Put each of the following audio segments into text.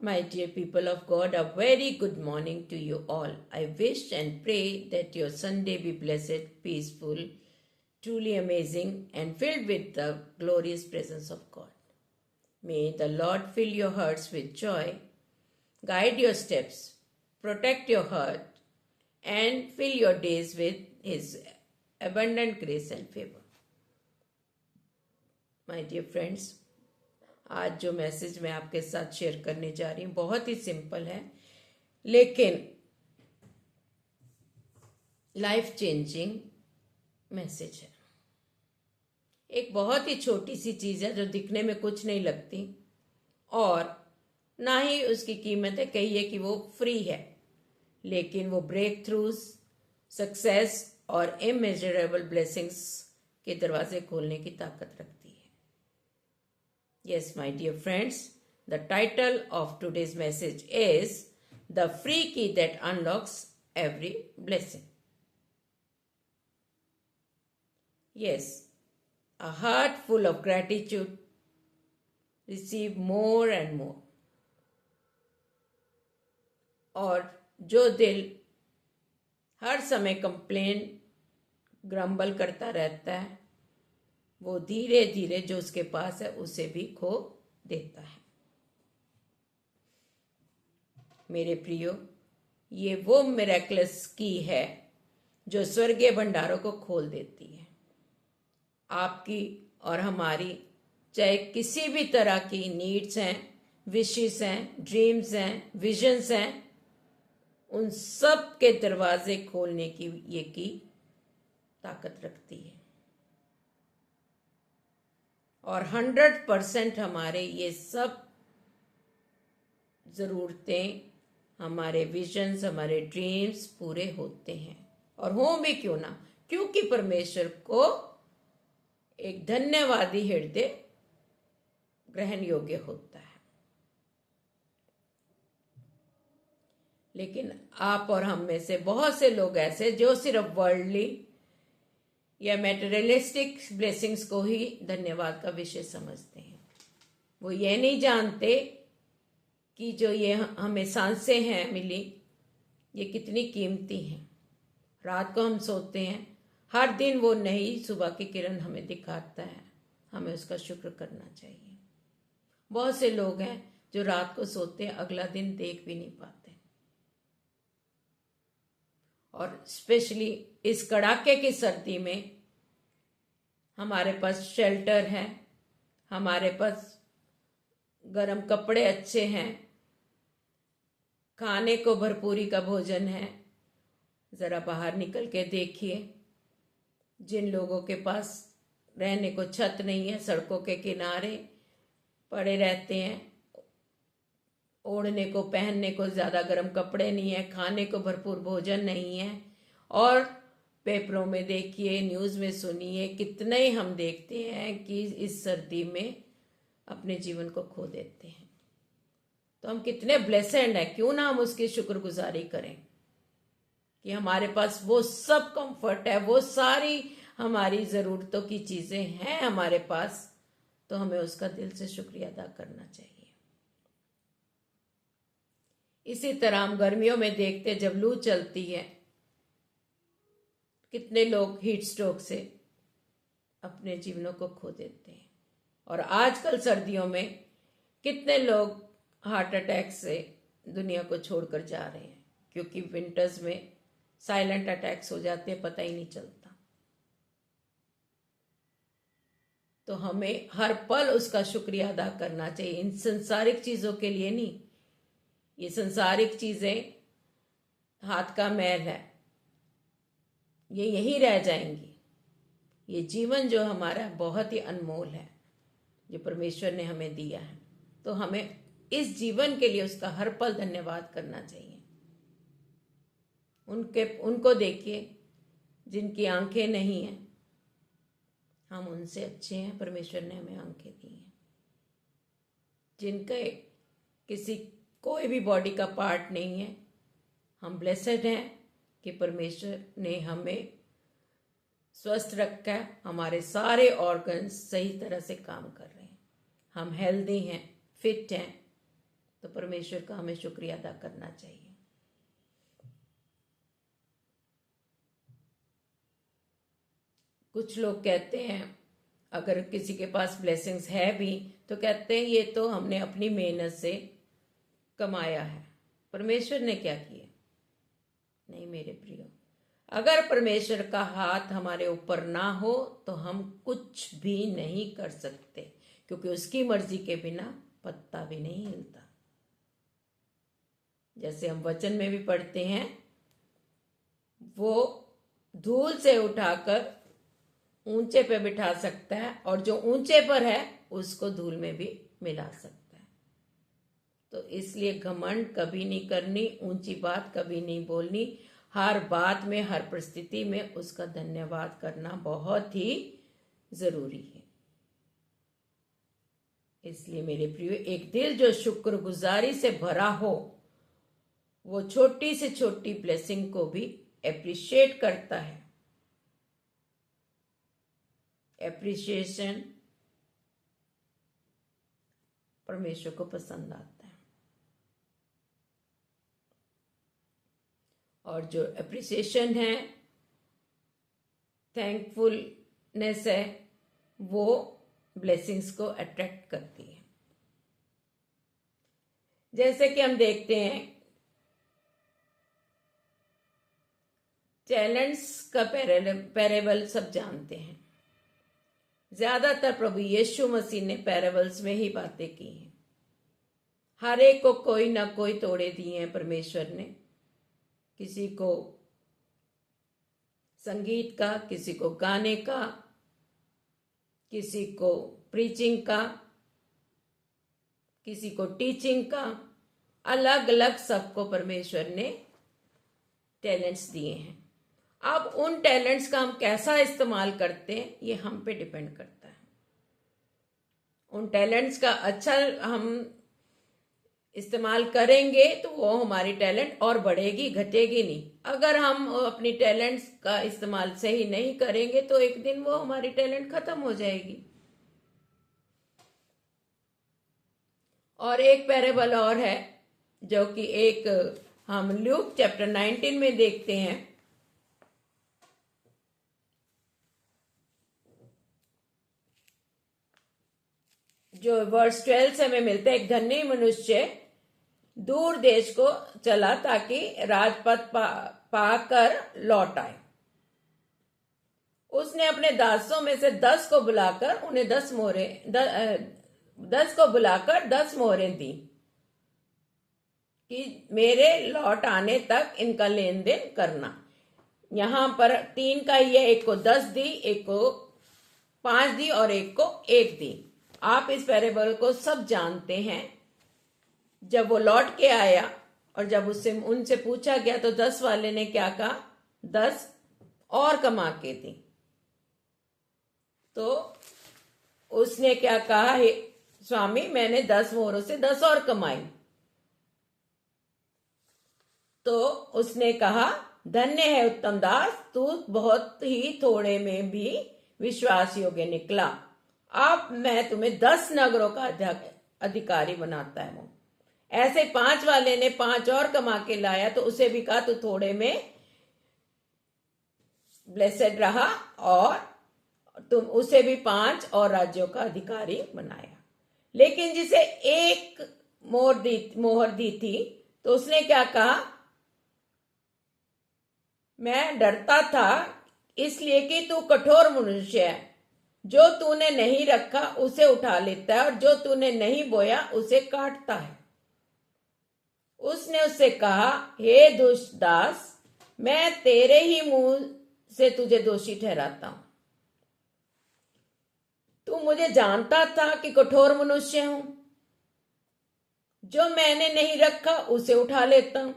My dear people of God, a very good morning to you all. I wish and pray that your Sunday be blessed, peaceful, truly amazing, and filled with the glorious presence of God. May the Lord fill your hearts with joy, guide your steps, protect your heart, and fill your days with His abundant grace and favor. My dear friends, आज जो message मैं आपके साथ share करने जा रही हूँ बहुत ही सिंपल है, लेकिन लाइफ चेंजिंग मैसेज है। एक बहुत ही छोटी सी चीज़ है जो दिखने में कुछ नहीं लगती और ना ही उसकी कीमत है, कहिए कि वो फ्री है, लेकिन वो ब्रेक थ्रूज, सक्सेस और इमेजरेबल ब्लेसिंग्स के दरवाजे खोलने की ताकत रखती है। Yes, my dear friends, the title of today's message is The Free Key That Unlocks Every Blessing. Yes, a heart full of gratitude receive more and more. और जो दिल हर समय कंप्लेन, ग्रम्बल करता रहता है, वो धीरे धीरे जो उसके पास है उसे भी खो देता है। मेरे प्रियो, ये वो मिरेकलस की है जो स्वर्गीय भंडारों को खोल देती है। आपकी और हमारी चाहे किसी भी तरह की नीड्स हैं, विशेस हैं, ड्रीम्स हैं, विजन्स हैं, उन सब के दरवाजे खोलने की ये की ताकत रखती है। और 100% हमारे ये सब ज़रूरतें, हमारे विजन्स, हमारे ड्रीम्स पूरे होते हैं। और हों भी क्यों ना, क्योंकि परमेश्वर को एक धन्यवादी हृदय ग्रहण योग्य होता है। लेकिन आप और हम में से बहुत से लोग ऐसे जो सिर्फ वर्ल्डली या मेटेरियलिस्टिक ब्लेसिंग्स को ही धन्यवाद का विषय समझते हैं। वो ये नहीं जानते कि जो ये हमें सांसें हैं मिली, ये कितनी कीमती हैं। रात को हम सोते हैं, हर दिन वो नई सुबह की किरण हमें दिखाता है, हमें उसका शुक्र करना चाहिए। बहुत से लोग हैं जो रात को सोते हैं, अगला दिन देख भी नहीं पाते। और स्पेशली इस कड़ाके की सर्दी में हमारे पास शेल्टर है, हमारे पास गर्म कपड़े अच्छे हैं, खाने को भरपूरी का भोजन है। ज़रा बाहर निकल के देखिए, जिन लोगों के पास रहने को छत नहीं है, सड़कों के किनारे पड़े रहते हैं, ओढ़ने को पहनने को ज़्यादा गर्म कपड़े नहीं है, खाने को भरपूर भोजन नहीं है। और पेपरों में देखिए, न्यूज़ में सुनिए, कितने ही हम देखते हैं कि इस सर्दी में अपने जीवन को खो देते हैं। तो हम कितने ब्लेसेड हैं, क्यों ना हम उसकी शुक्रगुजारी करें कि हमारे पास वो सब कंफर्ट है, वो सारी हमारी ज़रूरतों की चीज़ें हैं हमारे पास, तो हमें उसका दिल से शुक्रिया अदा करना चाहिए। इसी तरह हम गर्मियों में देखते हैं, जब लू चलती है, कितने लोग हीट स्ट्रोक से अपने जीवनों को खो देते हैं। और आजकल सर्दियों में कितने लोग हार्ट अटैक से दुनिया को छोड़कर जा रहे हैं, क्योंकि विंटर्स में साइलेंट अटैक्स हो जाते हैं, पता ही नहीं चलता। तो हमें हर पल उसका शुक्रिया अदा करना चाहिए, इन संसारिक चीज़ों के लिए नहीं। ये संसारिक चीज़ें हाथ का मैल है, ये यहीं रह जाएंगी। ये जीवन जो हमारा बहुत ही अनमोल है, जो परमेश्वर ने हमें दिया है, तो हमें इस जीवन के लिए उसका हर पल धन्यवाद करना चाहिए। उनको देखिए जिनकी आंखें नहीं हैं, हम उनसे अच्छे हैं, परमेश्वर ने हमें आंखें दी हैं। जिनके कोई भी बॉडी का पार्ट नहीं है, हम ब्लेसेड हैं कि परमेश्वर ने हमें स्वस्थ रखा है, हमारे सारे ऑर्गन्स सही तरह से काम कर रहे हैं, हम हेल्दी हैं, फिट हैं। तो परमेश्वर का हमें शुक्रिया अदा करना चाहिए। कुछ लोग कहते हैं, अगर किसी के पास ब्लेसिंग्स है भी तो कहते हैं ये तो हमने अपनी मेहनत से कमाया है, परमेश्वर ने क्या किया। नहीं मेरे प्रियो, अगर परमेश्वर का हाथ हमारे ऊपर ना हो तो हम कुछ भी नहीं कर सकते, क्योंकि उसकी मर्जी के बिना पत्ता भी नहीं हिलता। जैसे हम वचन में भी पढ़ते हैं, वो धूल से उठाकर ऊंचे पे बिठा सकता है और जो ऊंचे पर है उसको धूल में भी मिला सकता है। तो इसलिए घमंड कभी नहीं करनी, ऊंची बात कभी नहीं बोलनी। हर बात में, हर परिस्थिति में उसका धन्यवाद करना बहुत ही जरूरी है। इसलिए मेरे प्रिय, एक दिल जो शुक्रगुजारी से भरा हो वो छोटी से छोटी ब्लेसिंग को भी एप्रिशिएट करता है। एप्रिसिएशन परमेश्वर को पसंद आता है, और जो एप्रिसिएशन है, थैंकफुलनेस है, वो ब्लेसिंग्स को अट्रैक्ट करती है। जैसे कि हम देखते हैं, टैलेंट्स का पैरेबल सब जानते हैं। ज्यादातर प्रभु यीशु मसीह ने पैरेबल्स में ही बातें की हैं। हर एक को कोई ना कोई तोड़े दिए हैं परमेश्वर ने। किसी को संगीत का, किसी को गाने का, किसी को प्रीचिंग का, किसी को टीचिंग का, अलग अलग सबको परमेश्वर ने टैलेंट्स दिए हैं। अब उन टैलेंट्स का हम कैसा इस्तेमाल करते हैं ये हम पे डिपेंड करता है। उन टैलेंट्स का अच्छा हम इस्तेमाल करेंगे तो वो हमारी टैलेंट और बढ़ेगी, घटेगी नहीं। अगर हम अपनी टैलेंट्स का इस्तेमाल सही नहीं करेंगे तो एक दिन वो हमारी टैलेंट खत्म हो जाएगी। और एक पैरेबल और है जो कि एक हम ल्यूक चैप्टर 19 में देखते हैं। जो वर्स 12 से हमें मिलता है, एक धनी मनुष्य दूर देश को चला ताकि राजपथ पाकर लौट आए। उसने अपने दासों में से 10 को बुलाकर उन्हें 10 को बुलाकर 10 मोहरें दी कि मेरे लौट आने तक इनका लेन देन करना। यहां पर 3 का ही है, एक को 10 दी, एक को 5 दी और एक को 1 दी। आप इस पैरेबल को सब जानते हैं। जब वो लौट के आया और जब उनसे पूछा गया तो 10 वाले ने क्या कहा? 10 और कमा के दी। तो उसने क्या कहा? हे स्वामी, मैंने 10 मोहरों से 10 और कमाई। तो उसने कहा, धन्य है उत्तम दास, तू बहुत ही थोड़े में भी विश्वास योग्य निकला। अब मैं तुम्हें 10 नगरों का अधिकारी बनाता हूं। ऐसे 5 वाले ने 5 और कमा के लाया तो उसे भी कहा, तू थोड़े में ब्लेसेड रहा, और तुम उसे भी 5 और राज्यों का अधिकारी बनाया। लेकिन जिसे 1 मोहर दी थी तो उसने क्या कहा? मैं डरता था इसलिए कि तू कठोर मनुष्य है। जो तूने नहीं रखा उसे उठा लेता है और जो तूने नहीं बोया उसे काटता है। उसने उससे कहा, हे दुष्ट दास, मैं तेरे ही मुंह से तुझे दोषी ठहराता हूं। तू मुझे जानता था कि कठोर मनुष्य हूं। जो मैंने नहीं रखा उसे उठा लेता हूं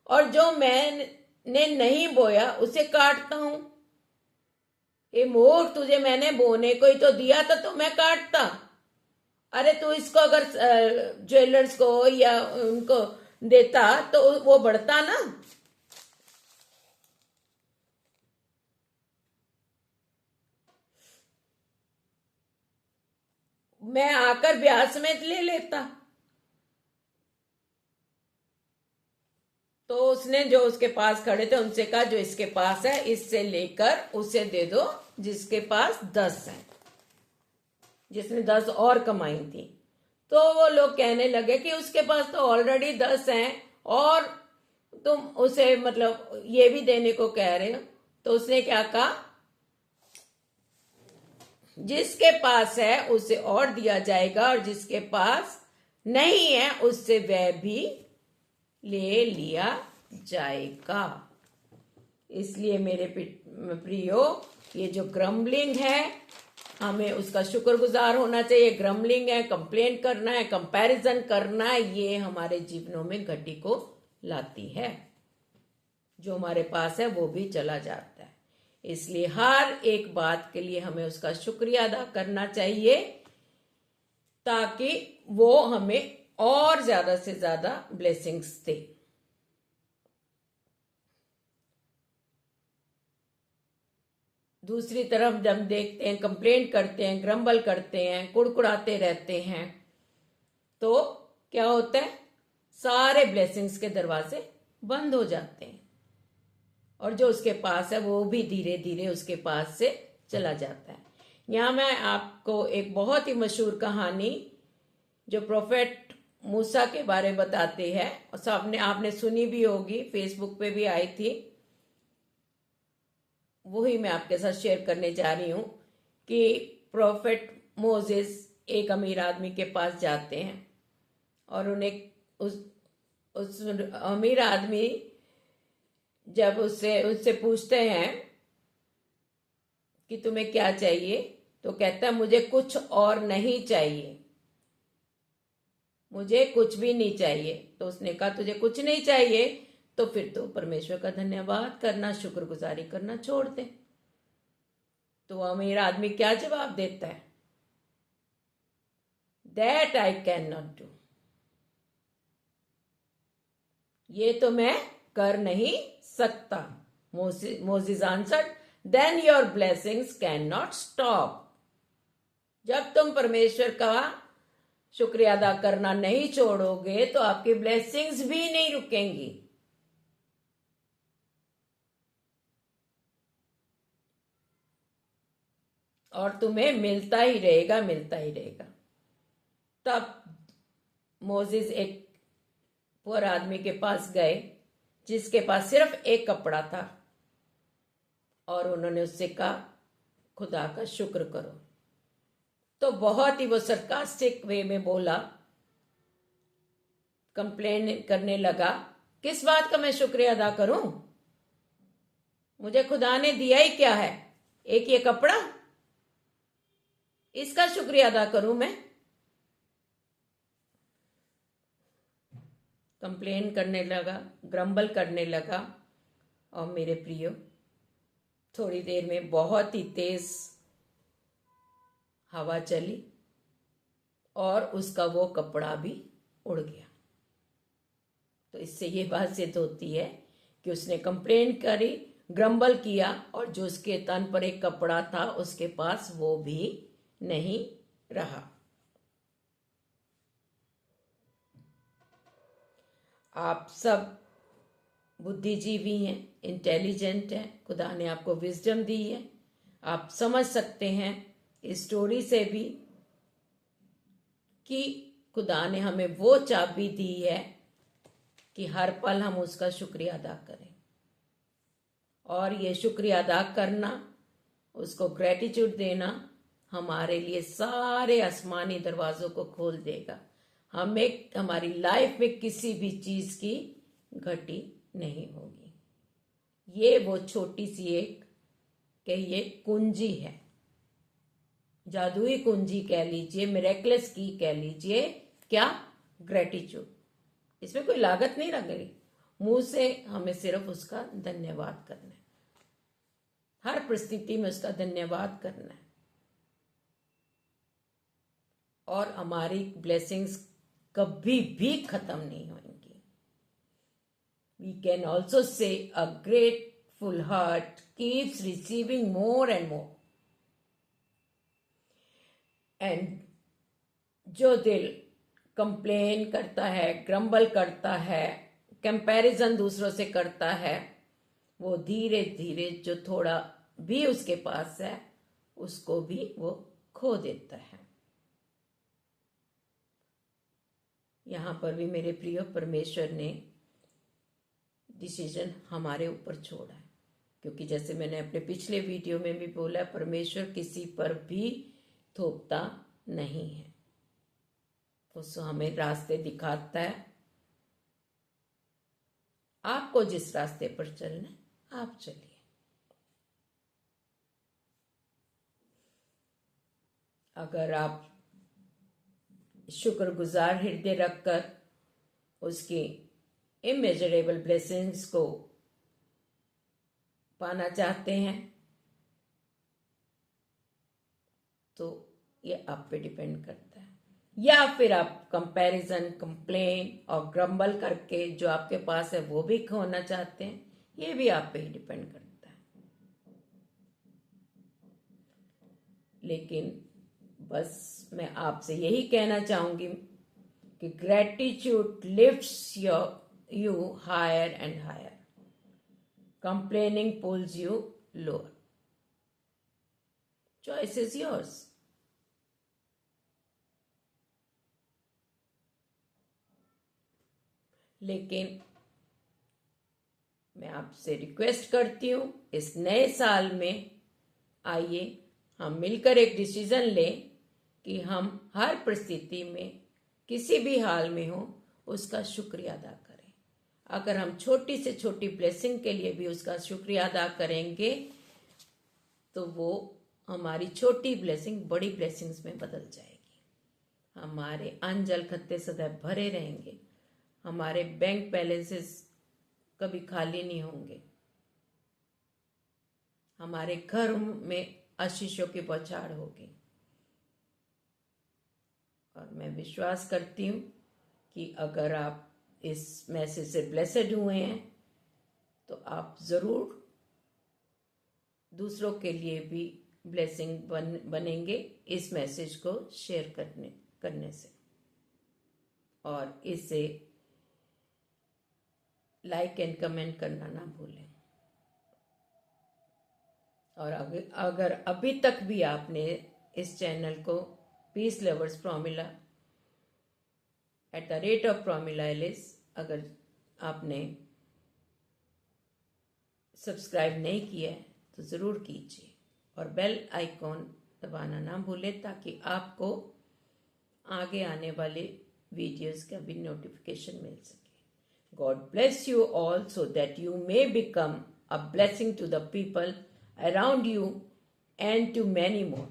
और जो मैंने नहीं बोया उसे काटता हूं। ये मूर्ख, तुझे मैंने बोने को ही तो दिया था तो मैं काटता। अरे तू इसको अगर ज्वेलर्स को या उनको देता तो वो बढ़ता ना। मैं आकर ब्याज समेत ले लेता। तो उसने जो उसके पास खड़े थे उनसे कहा, जो इसके पास है इससे लेकर उसे दे दो जिसके पास 10 है, जिसने 10 और कमाई थी। तो वो लोग कहने लगे कि उसके पास तो ऑलरेडी 10 हैं और तुम उसे मतलब ये भी देने को कह रहे हो। तो उसने क्या कहा, जिसके पास है उसे और दिया जाएगा और जिसके पास नहीं है उससे वह भी ले लिया जाएगा। इसलिए मेरे प्रियो, ये जो ग्रम्बलिंग है हमें उसका शुक्रगुजार होना चाहिए। ग्रम्बलिंग है, कंप्लेन करना है, कंपैरिजन करना है, ये हमारे जीवनों में घटी को लाती है। जो हमारे पास है वो भी चला जाता है। इसलिए हर एक बात के लिए हमें उसका शुक्रिया अदा करना चाहिए ताकि वो हमें और ज्यादा से ज्यादा ब्लेसिंग्स दे। दूसरी तरफ जब देखते हैं, कंप्लेंट करते हैं, ग्रम्बल करते हैं, कुड़कुड़ाते रहते हैं, तो क्या होता है, सारे ब्लेसिंग्स के दरवाजे बंद हो जाते हैं और जो उसके पास है वो भी धीरे धीरे उसके पास से चला जाता है। यहाँ मैं आपको एक बहुत ही मशहूर कहानी जो प्रोफेट मूसा के बारे में बताते हैं, और सबने आपने सुनी भी होगी, फेसबुक पे भी आई थी, वही मैं आपके साथ शेयर करने जा रही हूँ कि प्रोफेट मोसेस एक अमीर आदमी के पास जाते हैं और उन्हें उस अमीर आदमी जब उससे पूछते हैं कि तुम्हें क्या चाहिए, तो कहता है मुझे कुछ और नहीं चाहिए, मुझे कुछ भी नहीं चाहिए। तो उसने कहा तुझे कुछ नहीं चाहिए तो फिर तो परमेश्वर का धन्यवाद करना, शुक्रगुजारी करना छोड़ दे। तो अमीर आदमी क्या जवाब देता है, that I can not do, ये तो मैं कर नहीं सकता। Moses answered, then your blessings can not stop. जब तुम परमेश्वर का शुक्रिया अदा करना नहीं छोड़ोगे तो आपकी ब्लेसिंग्स भी नहीं रुकेंगी। और तुम्हें मिलता ही रहेगा, मिलता ही रहेगा। तब मोसेस एक पुअर आदमी के पास गए जिसके पास सिर्फ एक कपड़ा था और उन्होंने उससे कहा खुदा का शुक्र करो। तो बहुत ही वो सरकास्टिक वे में बोला, कंप्लेन करने लगा, किस बात का मैं शुक्रिया अदा करूं, मुझे खुदा ने दिया ही क्या है, एक ये कपड़ा, इसका शुक्रिया अदा करूं मैं। कंप्लेन करने लगा, ग्रम्बल करने लगा। और मेरे प्रियो, थोड़ी देर में बहुत ही तेज हवा चली और उसका वो कपड़ा भी उड़ गया। तो इससे ये बात सिद्ध होती है कि उसने कंप्लेन करी, ग्रम्बल किया, और जो उसके तन पर एक कपड़ा था उसके पास वो भी नहीं रहा। आप सब बुद्धिजीवी हैं, इंटेलिजेंट हैं, खुदा ने आपको विजडम दी है। आप समझ सकते हैं इस स्टोरी से भी कि खुदा ने हमें वो चाबी दी है कि हर पल हम उसका शुक्रिया अदा करें। और ये शुक्रिया अदा करना, उसको ग्रेटिट्यूड देना हमारे लिए सारे आसमानी दरवाजों को खोल देगा। हमें हमारी लाइफ में किसी भी चीज की घटी नहीं होगी। ये वो छोटी सी एक कहिए कुंजी है, जादुई कुंजी कह लीजिए, मिरेकलस की कह लीजिए, क्या, ग्रेटिट्यूड। इसमें कोई लागत नहीं लग रही, मुंह से हमें सिर्फ उसका धन्यवाद करना है, हर परिस्थिति में उसका धन्यवाद करना है। और हमारी ब्लेसिंग्स कभी भी खत्म नहीं होंगी। We can also say a grateful heart keeps receiving more and more. And जो दिल कंप्लेन करता है, ग्रम्बल करता है, कंपैरिजन दूसरों से करता है वो धीरे धीरे जो थोड़ा भी उसके पास है उसको भी वो खो देता है। यहां पर भी मेरे प्रिय परमेश्वर ने डिसीजन हमारे ऊपर छोड़ा है, क्योंकि जैसे मैंने अपने पिछले वीडियो में भी बोला, परमेश्वर किसी पर भी थोपता नहीं है। वो हमें रास्ते दिखाता है। आपको जिस रास्ते पर चलना है आप चलिए। अगर आप शुक्रगुजार हृदय रखकर उसकी इमेजरेबल ब्लेसिंग्स को पाना चाहते हैं तो ये आप पे डिपेंड करता है। या फिर आप कंपैरिजन, कंप्लेन और ग्रम्बल करके जो आपके पास है वो भी खोना चाहते हैं, ये भी आप पे ही डिपेंड करता है। लेकिन बस मैं आपसे यही कहना चाहूंगी कि gratitude lifts you higher and higher, complaining pulls you lower. Choice is yours. लेकिन मैं आपसे रिक्वेस्ट करती हूं, इस नए साल में आइए हम मिलकर एक डिसीजन लें कि हम हर परिस्थिति में किसी भी हाल में हो उसका शुक्रिया अदा करें। अगर हम छोटी से छोटी ब्लेसिंग के लिए भी उसका शुक्रिया अदा करेंगे तो वो हमारी छोटी ब्लेसिंग बड़ी ब्लेसिंग्स में बदल जाएगी। हमारे अंजल खत्ते सदैव भरे रहेंगे, हमारे बैंक बैलेंसेस कभी खाली नहीं होंगे, हमारे घर में आशीषों की बौछार होगी। और मैं विश्वास करती हूँ कि अगर आप इस मैसेज से ब्लेसेड हुए हैं तो आप जरूर दूसरों के लिए भी ब्लेसिंग बनेंगे इस मैसेज को शेयर करने से। और इसे लाइक एंड कमेंट करना ना भूलें। और अगर अभी तक भी आपने इस चैनल को peace lovers Promila @Promilia Ellis अगर आपने सब्सक्राइब नहीं किया है तो ज़रूर कीजिए और बेल आइकॉन दबाना ना भूलें ताकि आपको आगे आने वाले वीडियोस का भी नोटिफिकेशन मिल सके। God bless you all so that you may become a blessing to the people around you and to many more,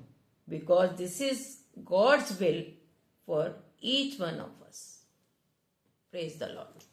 because this is God's will for each one of us. Praise the Lord.